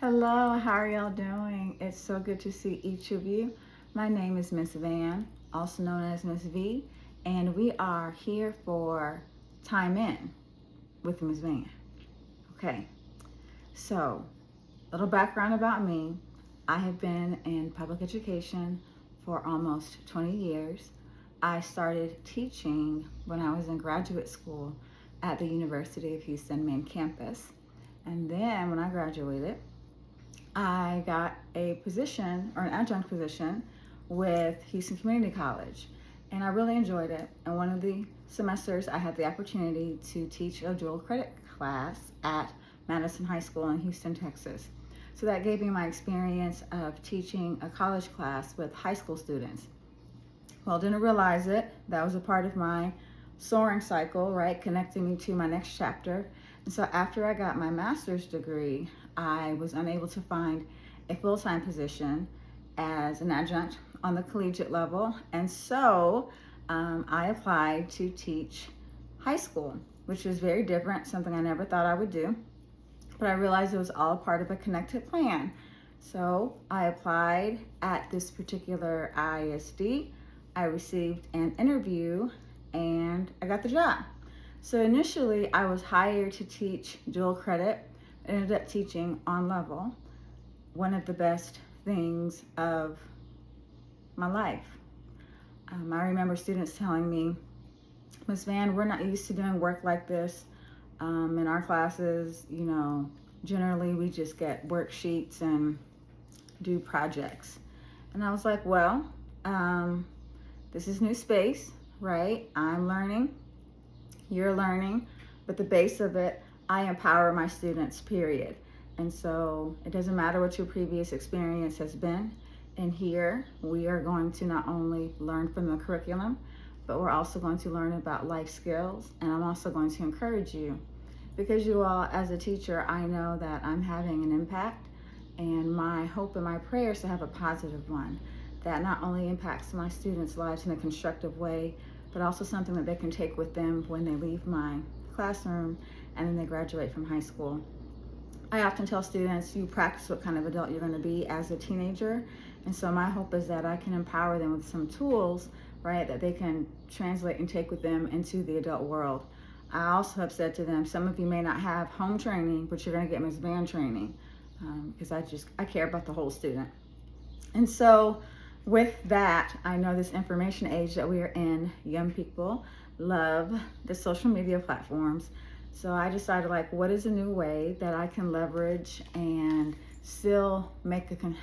Hello, how are y'all doing? It's so good to see each of you. My name is Miss Vann, also known as Miss V, and we are here for Time In with Miss Vann. Okay, so a little background about me. I have been in public education for almost 20 years. I started teaching when I was in graduate school at the University of Houston main campus. And then when I graduated, I got a position or an adjunct position with Houston Community College, and I really enjoyed it. And one of the semesters, I had the opportunity to teach a dual credit class at Madison High School in Houston, Texas. So that gave me my experience of teaching a college class with high school students. Well, didn't realize it. That was a part of my soaring cycle, right? Connecting me to my next chapter. And so after I got my master's degree, I was unable to find a full-time position as an adjunct on the collegiate level. And so I applied to teach high school, which was very different, something I never thought I would do. But I realized it was all part of a connected plan. So I applied at this particular ISD. I received an interview and I got the job. So initially I was hired to teach dual credit. I ended up teaching on level, one of the best things of my life. I remember students telling me, Ms. Vann, we're not used to doing work like this in our classes. Generally we just get worksheets and do projects. And I was like, well, this is new space, right? I'm learning, you're learning, but the base of it, I empower my students, period. And so it doesn't matter what your previous experience has been. And here we are going to not only learn from the curriculum, but we're also going to learn about life skills. And I'm also going to encourage you, because you all, as a teacher, I know that I'm having an impact, and my hope and my prayer is to have a positive one that not only impacts my students' lives in a constructive way, but also something that they can take with them when they leave my classroom and then they graduate from high school. I often tell students, you practice what kind of adult you're going to be as a teenager. And so my hope is that I can empower them with some tools, right, that they can translate and take with them into the adult world. I also have said to them, some of you may not have home training, but you're going to get Ms. Vann training, because I care about the whole student. And so with that, I know this information age that we are in, young people love the social media platforms. So I decided, what is a new way that I can leverage and still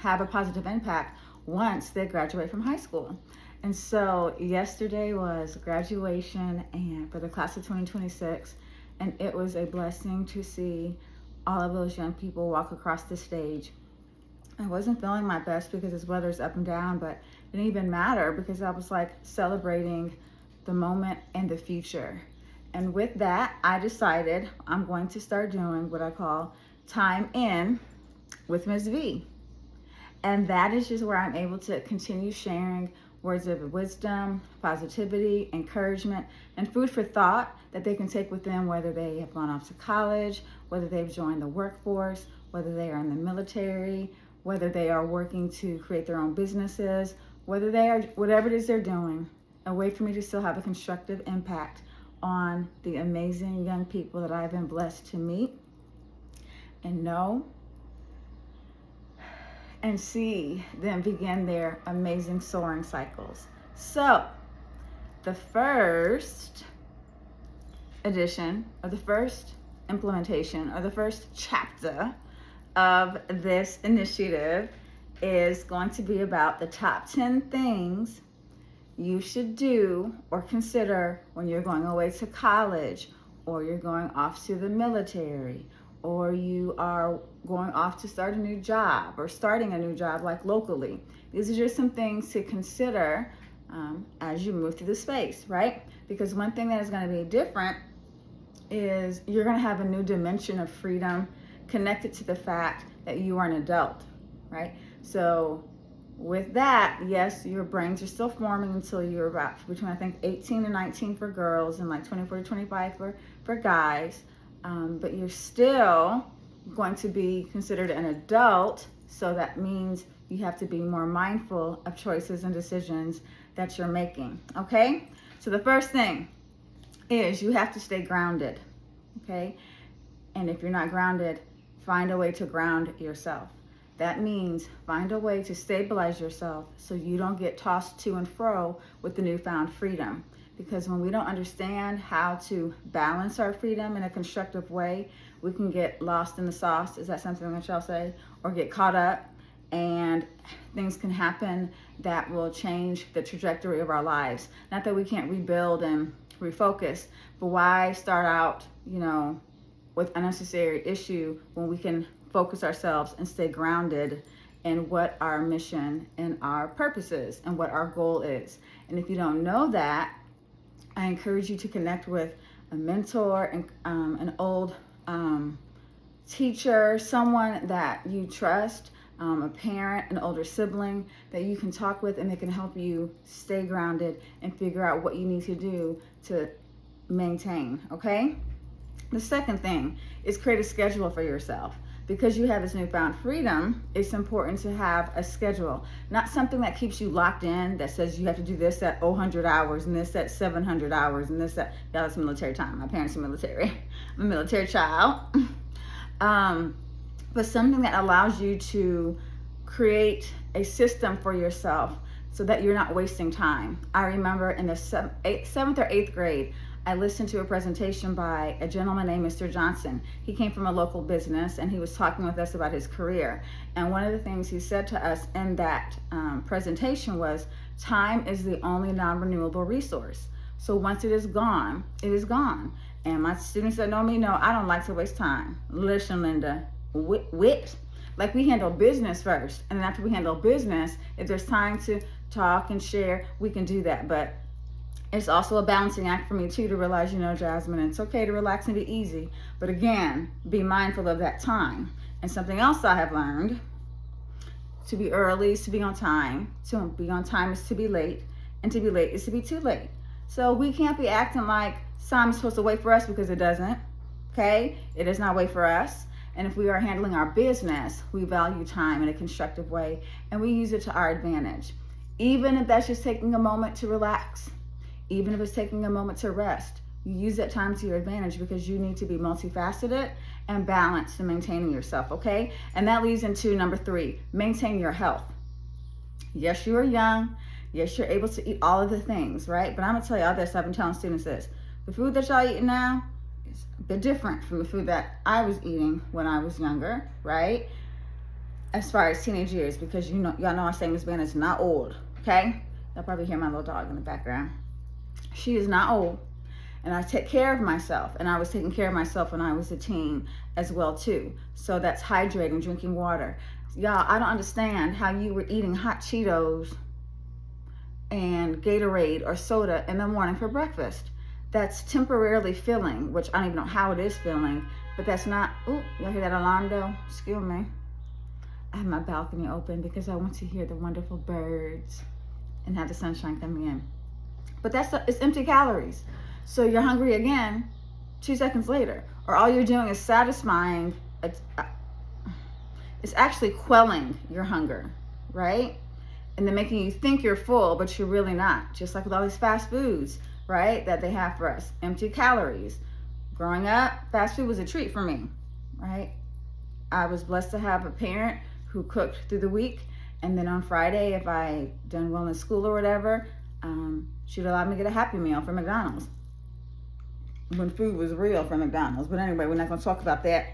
have a positive impact once they graduate from high school? And so yesterday was graduation and for the class of 2026, and it was a blessing to see all of those young people walk across the stage. I wasn't feeling my best because this weather's up and down, but it didn't even matter because I was celebrating the moment and the future. And with that, I decided I'm going to start doing what I call Time In with Ms. V. And that is just where I'm able to continue sharing words of wisdom, positivity, encouragement, and food for thought that they can take with them, whether they have gone off to college, whether they've joined the workforce, whether they are in the military, whether they are working to create their own businesses, whatever it is they're doing, a way for me to still have a constructive impact on the amazing young people that I've been blessed to meet and know and see them begin their amazing soaring cycles. So the first edition, or the first implementation, or the first chapter of this initiative is going to be about the top 10 things you should do or consider when you're going away to college, or you're going off to the military, or you are going off to start a new job or starting a new job locally. These are just some things to consider as you move through the space, right? Because one thing that is going to be different is you're going to have a new dimension of freedom connected to the fact that you are an adult, right? So with that, yes, your brains are still forming until you're about between, I think, 18 and 19 for girls and 24 to 25 for guys. But you're still going to be considered an adult, so that means you have to be more mindful of choices and decisions that you're making, okay? So the first thing is you have to stay grounded, okay? And if you're not grounded, find a way to ground yourself. That means find a way to stabilize yourself so you don't get tossed to and fro with the newfound freedom. Because when we don't understand how to balance our freedom in a constructive way, we can get lost in the sauce. Is that something that y'all say? Or get caught up, and things can happen that will change the trajectory of our lives. Not that we can't rebuild and refocus, but why start out, with unnecessary issue when we can focus ourselves and stay grounded in what our mission and our purpose is and what our goal is. And if you don't know that, I encourage you to connect with a mentor and an old teacher, someone that you trust, a parent, an older sibling that you can talk with, and they can help you stay grounded and figure out what you need to do to maintain, okay? The second thing is create a schedule for yourself. Because you have this newfound freedom, it's important to have a schedule. Not something that keeps you locked in, that says you have to do this at 100 hours and this at 700 hours and this at, yeah, that's military time. My parents are military. I'm a military child. But something that allows you to create a system for yourself so that you're not wasting time. I remember in the 7th or 8th grade, I listened to a presentation by a gentleman named Mr. Johnson. He came from a local business and he was talking with us about his career. And one of the things he said to us in that presentation was, time is the only non-renewable resource. So once it is gone, it is gone. And my students that know me know I don't like to waste time. Listen, Linda, like we handle business first. And then after we handle business, if there's time to talk and share, we can do that. But it's also a balancing act for me too to realize, Jasmine, it's okay to relax and be easy. But again, be mindful of that time. And something else I have learned, to be early is to be on time. To be on time is to be late. And to be late is to be too late. So we can't be acting like time is supposed to wait for us, because it doesn't. Okay? It does not wait for us. And if we are handling our business, we value time in a constructive way and we use it to our advantage. Even if that's just taking a moment to relax. Even if it's taking a moment to rest, you use that time to your advantage, because you need to be multifaceted and balanced in maintaining yourself, okay? And that leads into number 3, maintain your health. Yes, you are young. Yes, you're able to eat all of the things, right? But I'm gonna tell y'all this, I've been telling students this. The food that y'all eating now is a bit different from the food that I was eating when I was younger, right? As far as teenage years, because y'all know I say Miss Vann is not old, okay? Y'all probably hear my little dog in the background. She is not old, and I take care of myself, and I was taking care of myself when I was a teen as well too. So that's hydrating, drinking water. Y'all, I don't understand how you were eating hot Cheetos and Gatorade or soda in the morning for breakfast. That's temporarily filling, which I don't even know how it is filling, but that's not, ooh, y'all hear that alarm though? Excuse me. I have my balcony open because I want to hear the wonderful birds and have the sunshine coming in. But it's empty calories. So you're hungry again 2 seconds later. Or all you're doing is satisfying, it's actually quelling your hunger, right? And then making you think you're full, but you're really not. Just like with all these fast foods, right, that they have for us. Empty calories. Growing up, fast food was a treat for me, right? I was blessed to have a parent who cooked through the week. And then on Friday, if I done well in school or whatever, she'd allow me to get a Happy Meal from McDonald's when food was real from McDonald's. But anyway, we're not going to talk about that.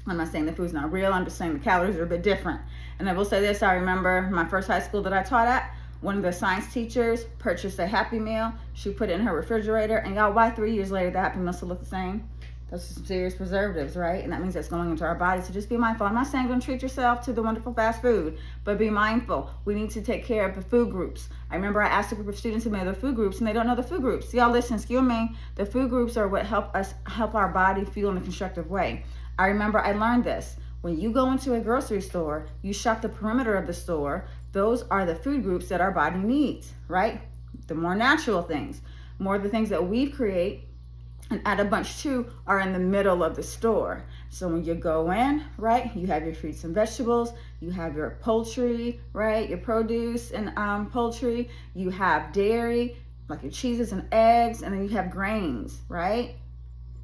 I'm not saying the food's not real. I'm just saying the calories are a bit different. And I will say this, I remember my first high school that I taught at, one of the science teachers purchased a Happy Meal. She put it in her refrigerator. And y'all, why 3 years later, the Happy Meal still look the same? Those are some serious preservatives, right? And that means that's going into our body. So just be mindful. I'm not saying don't treat yourself to the wonderful fast food, but be mindful. We need to take care of the food groups. I remember I asked a group of students who know the food groups, and they don't know the food groups. Y'all listen, excuse me. The food groups are what help our body feel in a constructive way. I remember I learned this. When you go into a grocery store, you shop the perimeter of the store. Those are the food groups that our body needs, right? The more natural things, more of the things that we create and add a bunch too are in the middle of the store. So when you go in, right, you have your fruits and vegetables, you have your poultry, right, your produce and poultry, you have dairy, like your cheeses and eggs, and then you have grains, right?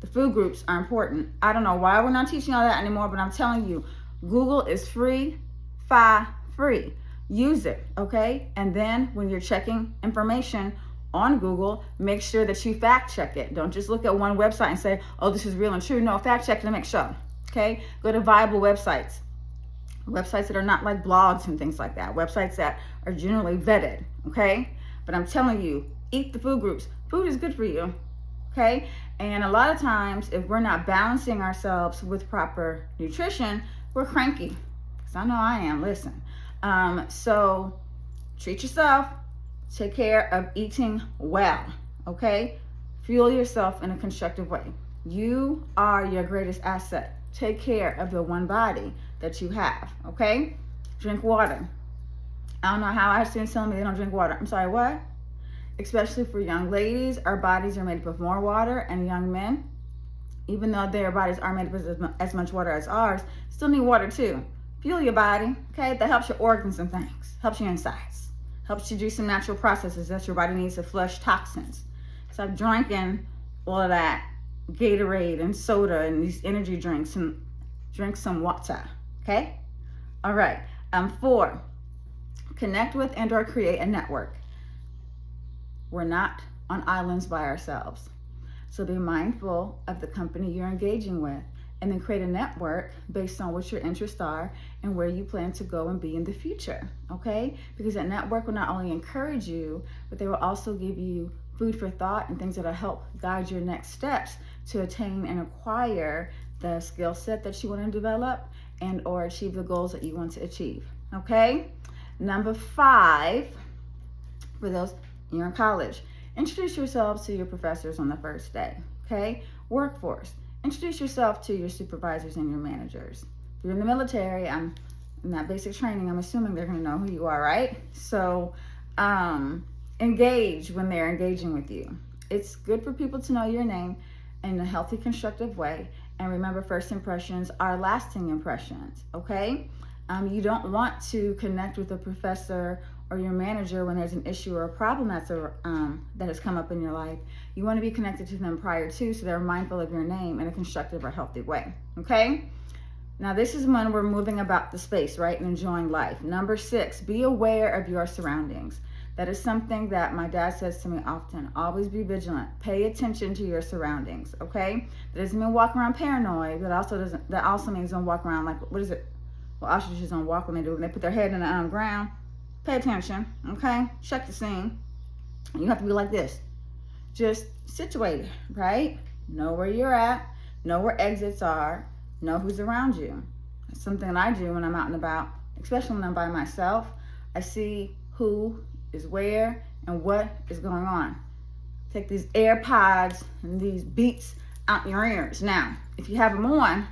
The food groups are important. I don't know why we're not teaching all that anymore, but I'm telling you, Google is free, free. Use it, okay? And then when you're checking information on Google, make sure that you fact check it. Don't just look at one website and say, oh, this is real and true. No, fact check it and make sure, okay? Go to viable websites that are not like blogs and things like that, websites that are generally vetted, okay? But I'm telling you, eat the food groups. Food is good for you, okay? And a lot of times, if we're not balancing ourselves with proper nutrition, we're cranky. Because I know I am, listen. So treat yourself. Take care of eating well, okay? Fuel yourself in a constructive way. You are your greatest asset. Take care of the one body that you have, okay? Drink water. I don't know how I've seen some me they don't drink water. I'm sorry, what? Especially for young ladies, our bodies are made up of more water, and young men, even though their bodies are made up of as much water as ours, still need water too. Fuel your body, okay? That helps your organs and things, helps your insides, helps you do some natural processes that your body needs to flush toxins. Stop drinking all of that Gatorade and soda and these energy drinks, and drink some water, okay? All right. 4, connect with and or create a network. We're not on islands by ourselves. So be mindful of the company you're engaging with, and then create a network based on what your interests are and where you plan to go and be in the future, okay? Because that network will not only encourage you, but they will also give you food for thought and things that'll help guide your next steps to attain and acquire the skill set that you want to develop and or achieve the goals that you want to achieve, okay? Number 5, for those you're in college, introduce yourselves to your professors on the first day, okay? Workforce, introduce yourself to your supervisors and your managers. If you're in the military, in that basic training, I'm assuming they're going to know who you are, right? So engage when they're engaging with you. It's good for people to know your name in a healthy, constructive way. And remember, first impressions are lasting impressions, okay? You don't want to connect with a professor or your manager when there's an issue or a problem that has come up in your life. You want to be connected to them prior to, so they're mindful of your name in a constructive or healthy way, okay? Now this is when we're moving about the space, right, and enjoying life. Number 6, be aware of your surroundings. That is something that my dad says to me often. Always be vigilant. Pay attention to your surroundings, okay? That doesn't mean walk around paranoid. That also means don't walk around like, what is it? Well, ostriches don't walk when they put their head in the ground. Pay attention, okay? Check the scene. You have to be like this. Just situated, right? Know where you're at. Know where exits are. Know who's around you. It's something that I do when I'm out and about, especially when I'm by myself. I see who is where and what is going on. Take these AirPods and these beats out your ears. Now, if you have them on,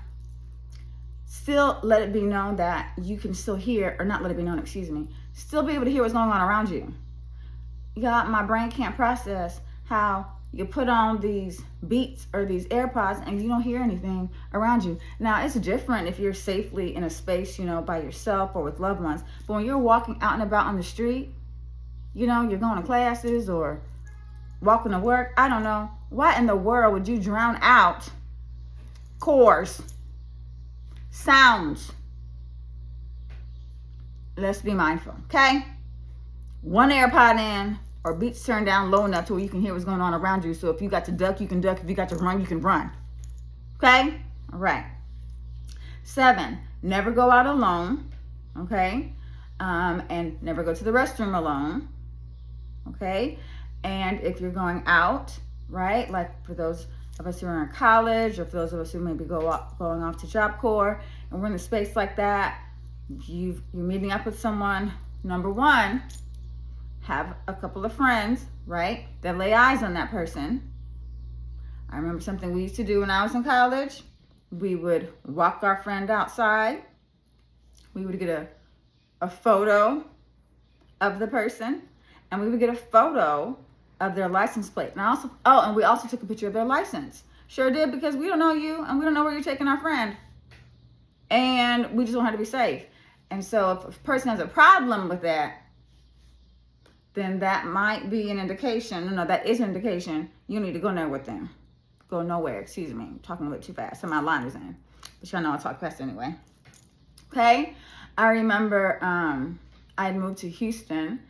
still let it be known that you can still hear, or not let it be known, excuse me, still be able to hear what's going on around you. Yeah, my brain can't process how you put on these beats or these AirPods and you don't hear anything around you. Now, it's different if you're safely in a space, by yourself or with loved ones. But when you're walking out and about on the street, you're going to classes or walking to work, I don't know. Why in the world would you drown out cores, sounds? Let's be mindful, okay? One AirPod in, or beats turned down low enough to where you can hear what's going on around you. So if you got to duck, you can duck. If you got to run, you can run. Okay? All right. 7, never go out alone. Okay? And never go to the restroom alone. Okay? And if you're going out, right, like for those of us who are in college, or for those of us who maybe going off to Job Corps, and we're in a space like that, you're meeting up with someone, number 1, have a couple of friends, right, that lay eyes on that person. I remember something we used to do when I was in college. We would walk our friend outside. We would get a photo of the person, and we would get a photo of their license plate. And and we also took a picture of their license. Sure did, because we don't know you and we don't know where you're taking our friend. And we just want her to be safe. And so if a person has a problem with that, then that might be an indication. No, that is an indication you need to go nowhere with them. Go nowhere, excuse me. I'm talking a little too fast. So my line is in. But y'all know I talk fast anyway. Okay. I remember I had moved to Houston.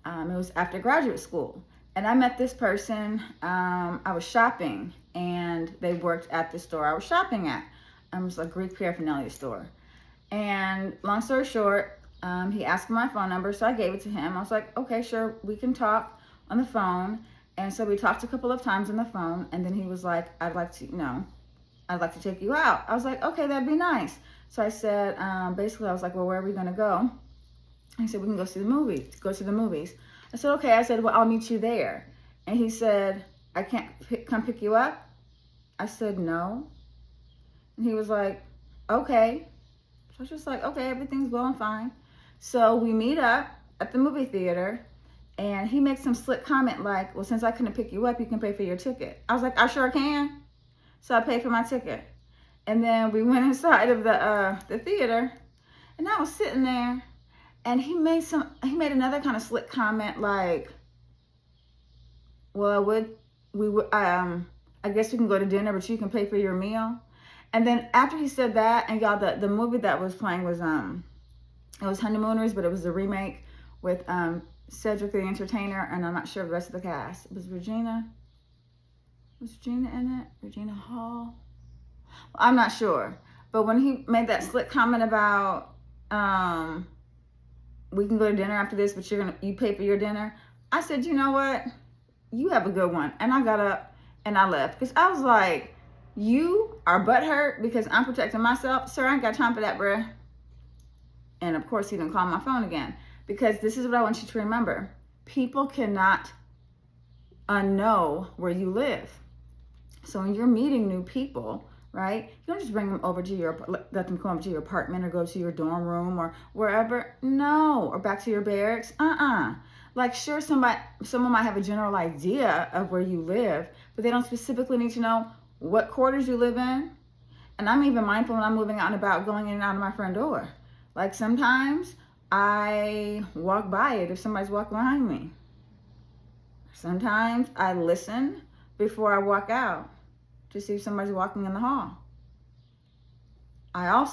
It was after graduate school. And I met this person. I was shopping, and they worked at the store I was shopping at. It was a Greek paraphernalia store. And long story short, he asked for my phone number, so I gave it to him. I was like, okay, sure, we can talk on the phone. And so we talked a couple of times on the phone, and then he was like, I'd like to take you out. I was like, okay, that'd be nice. So I said, basically, I was like, well, where are we gonna go? He said, we can go to the movies. I said, okay. I said, well, I'll meet you there. And he said, I can't come pick you up? I said, no. And he was like, okay. So I was just like, okay, everything's going fine. So we meet up at the movie theater, and he makes some slick comment like, well, since I couldn't pick you up, you can pay for your ticket. I was like, I sure can. So I paid for my ticket. And then we went inside of the theater, and I was sitting there, and he made another kind of slick comment like, well, I guess we can go to dinner, but you can pay for your meal. And then after he said that, and y'all, the movie that was playing was it was Honeymooners, but it was a remake with Cedric the Entertainer, and I'm not sure the rest of the cast. Was Regina in it? Regina Hall? Well, I'm not sure. But when he made that slick comment about we can go to dinner after this, but you pay for your dinner, I said, you know what? You have a good one. And I got up and I left, because I was like, you are butthurt because I'm protecting myself. Sir, I ain't got time for that, bruh. And of course, he didn't call my phone again, because this is what I want you to remember. People cannot know where you live. So when you're meeting new people, right, you don't just bring them over to let them come over to your apartment or go to your dorm room or wherever. No, or back to your barracks. Like, sure, someone might have a general idea of where you live, but they don't specifically need to know what quarters you live in. And I'm even mindful when I'm moving out and about, going in and out of my front door. Like, sometimes I walk by it if somebody's walking behind me. Sometimes I listen before I walk out to see if somebody's walking in the hall. A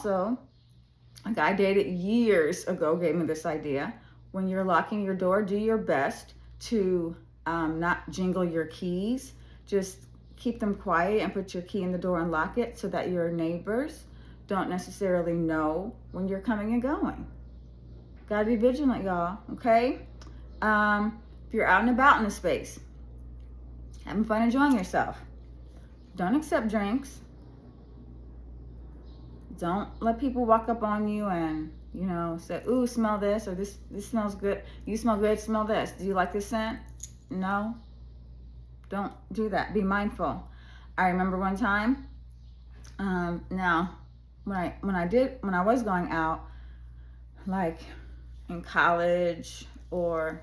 guy I dated years ago gave me this idea. When you're locking your door, do your best to not jingle your keys. Just keep them quiet and put your key in the door and lock it, so that your neighbors don't necessarily know when you're coming and going. Gotta be vigilant, y'all, okay? If you're out and about in the space, having fun, enjoying yourself, don't accept drinks. Don't let people walk up on you and, say, ooh, smell this, or this smells good. You smell good, smell this. Do you like this scent? No. Don't do that. Be mindful. I remember one time, now, when I was going out, like in college, y'all,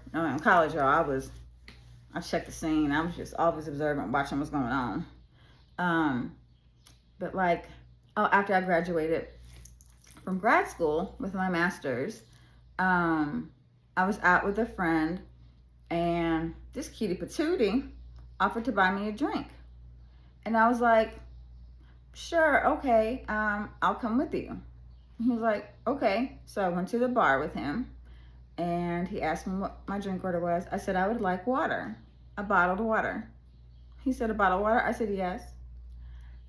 I checked the scene. I was just always observant, watching what's going on. But after I graduated from grad school with my master's, I was out with a friend, and this cutie patootie offered to buy me a drink. And I was like, sure, okay, I'll come with you. And he was like, okay. So I went to the bar with him, and he asked me what my drink order was. I said I would like water, a bottled water. He said, a bottled water? I said, yes.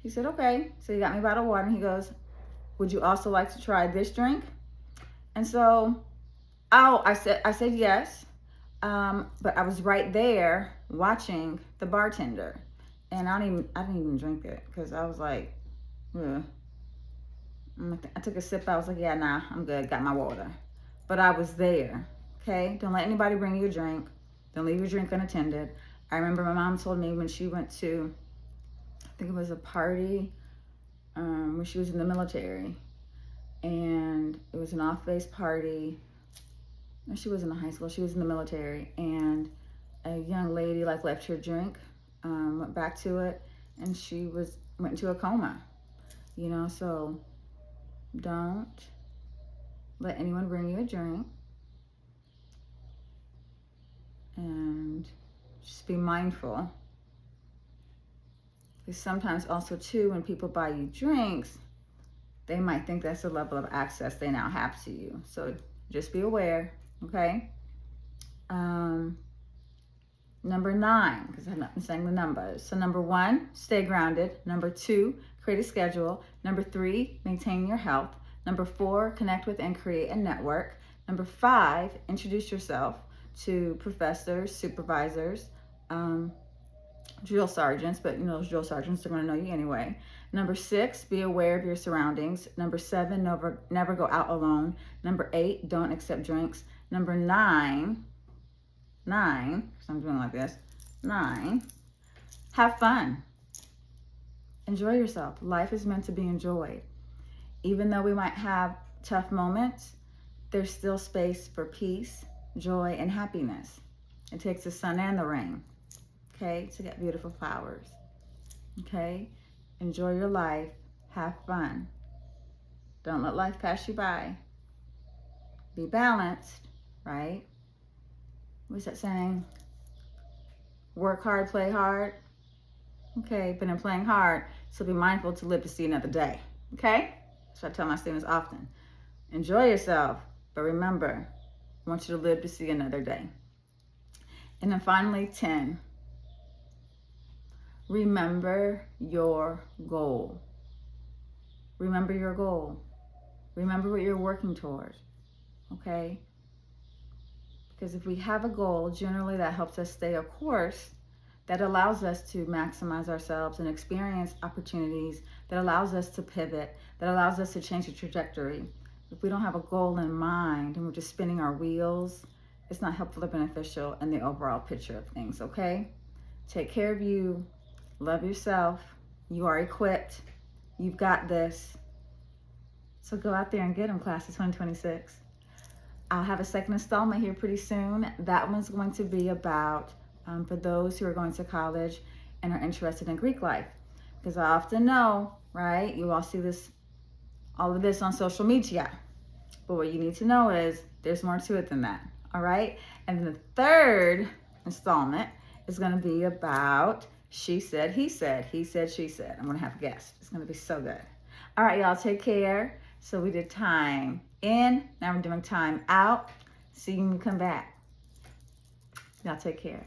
He said, okay. So he got me a bottle of water, and he goes, would you also like to try this drink? And so, I said yes. But I was right there watching the bartender, and I didn't even drink it, because I was like, ugh. I took a sip. I was like, yeah, nah, I'm good. Got my water. But I was there. Okay, don't let anybody bring you a drink. Don't leave your drink unattended. I remember my mom told me when she went to, I think it was a party, when she was in the military, and it was an off-base party. No, she wasn't in high school. She was in the military, and a young lady like left her drink, went back to it, and she went into a coma. You know, so don't let anyone bring you a drink, and just be mindful. Because sometimes also too, when people buy you drinks, they might think that's the level of access they now have to you. So just be aware, okay? Number 9, because I'm not saying the numbers. So number 1, stay grounded. Number 2, create a schedule. Number 3, maintain your health. Number 4, connect with and create a network. Number 5, introduce yourself to professors, supervisors, drill sergeants, but you know, those drill sergeants are going to know you anyway. Number 6, be aware of your surroundings. Number 7, never go out alone. Number 8, don't accept drinks. Number 9, because I'm doing like this, 9, have fun. Enjoy yourself. Life is meant to be enjoyed. Even though we might have tough moments, there's still space for peace, joy, and happiness. It takes the sun and the rain, okay, to get beautiful flowers, okay? Enjoy your life. Have fun. Don't let life pass you by. Be balanced, right? What's that saying? Work hard, play hard. Okay, but in playing hard, so be mindful to live to see another day, okay? That's what I tell my students often. Enjoy yourself, but remember, I want you to live to see another day. And then finally, 10, remember your goal. Remember your goal. Remember what you're working towards, okay? Because if we have a goal, generally that helps us stay a course that allows us to maximize ourselves and experience opportunities, that allows us to pivot, that allows us to change the trajectory. If we don't have a goal in mind and we're just spinning our wheels, it's not helpful or beneficial in the overall picture of things, okay? Take care of you. Love yourself. You are equipped. You've got this. So go out there and get them, class of 2026. I'll have a second installment here pretty soon. That one's going to be about for those who are going to college and are interested in Greek life. Because I often know, right, you all see this, all of this on social media. But what you need to know is there's more to it than that, all right? And the third installment is going to be about she said, he said, he said, she said. I'm going to have a guest. It's going to be so good. All right, y'all, take care. So we did time in. Now we're doing time out. See you when you come back. Y'all take care.